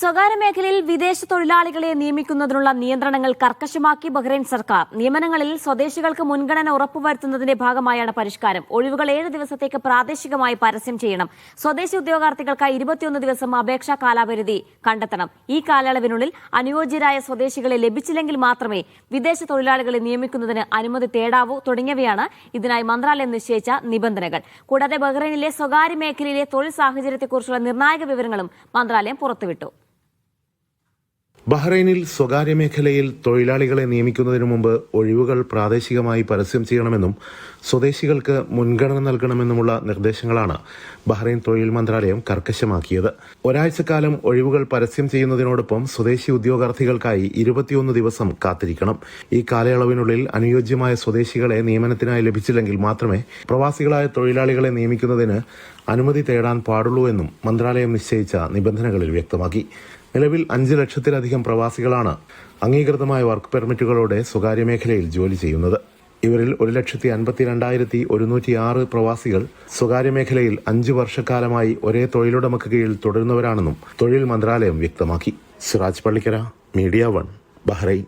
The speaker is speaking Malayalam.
സ്വകാര്യ മേഖലയിൽ വിദേശ തൊഴിലാളികളെ നിയമിക്കുന്നതിനുള്ള നിയന്ത്രണങ്ങൾ കർക്കശമാക്കി ബഹ്റൈൻ സർക്കാർ. നിയമനങ്ങളിൽ സ്വദേശികൾക്ക് മുൻഗണന ഉറപ്പുവരുത്തുന്നതിന്റെ ഭാഗമായാണ് പരിഷ്കാരം. ഒഴിവുകൾ 7 ദിവസത്തേക്ക് പ്രാദേശികമായി പരസ്യം ചെയ്യണം. സ്വദേശി ഉദ്യോഗാർത്ഥികൾക്കായി 21 ദിവസം അപേക്ഷാ കാലാപരിധി കണ്ടെത്തണം. ഈ കാലയളവിനുള്ളിൽ അനുയോജ്യരായ സ്വദേശികളെ ലഭിച്ചില്ലെങ്കിൽ മാത്രമേ വിദേശ തൊഴിലാളികളെ നിയമിക്കുന്നതിന് അനുമതി തേടാവൂ തുടങ്ങിയവയാണ് ഇതിനായി മന്ത്രാലയം നിശ്ചയിച്ച നിബന്ധനകൾ. കൂടാതെ ബഹ്റൈനിലെ സ്വകാര്യ മേഖലയിലെ തൊഴിൽ സാഹചര്യത്തെക്കുറിച്ചുള്ള നിർണായക വിവരങ്ങളും മന്ത്രാലയം പുറത്തുവിട്ടു. ബഹ്റൈനിൽ സ്വകാര്യ മേഖലയിൽ തൊഴിലാളികളെ നിയമിക്കുന്നതിനു മുമ്പ് ഒഴിവുകൾ പ്രാദേശികമായി പരസ്യം ചെയ്യണമെന്നും സ്വദേശികൾക്ക് മുൻഗണന നൽകണമെന്നുമുള്ള നിർദ്ദേശങ്ങളാണ് ബഹ്റൈൻ തൊഴിൽ മന്ത്രാലയം കർക്കശമാക്കിയത്. ഒരാഴ്ചക്കാലം ഒഴിവുകൾ പരസ്യം ചെയ്യുന്നതിനോടൊപ്പം സ്വദേശി ഉദ്യോഗാർത്ഥികൾക്കായി 21 ദിവസം കാത്തിരിക്കണം. ഈ കാലയളവിനുള്ളിൽ അനുയോജ്യമായ സ്വദേശികളെ നിയമനത്തിനായി ലഭിച്ചില്ലെങ്കിൽ മാത്രമേ പ്രവാസികളായ തൊഴിലാളികളെ നിയമിക്കുന്നതിന് അനുമതി തേടാൻ പാടുള്ളൂ എന്നും മന്ത്രാലയം നിശ്ചയിച്ച നിബന്ധനകളിൽ വ്യക്തമാക്കി. നിലവിൽ 5 ലക്ഷത്തിലധികം പ്രവാസികളാണ് അംഗീകൃതമായ വർക്ക് പെർമിറ്റുകളോടെ സ്വകാര്യ മേഖലയിൽ ജോലി ചെയ്യുന്നത്. ഇവരിൽ 1,52,106 പ്രവാസികൾ സ്വകാര്യ മേഖലയിൽ 5 വർഷക്കാലമായി ഒരേ തൊഴിലുടമയ്ക്ക് കീഴിൽ തുടരുന്നവരാണെന്നും തൊഴിൽ മന്ത്രാലയം വ്യക്തമാക്കി. Siraj Pallikkara, media 1, Bahrain.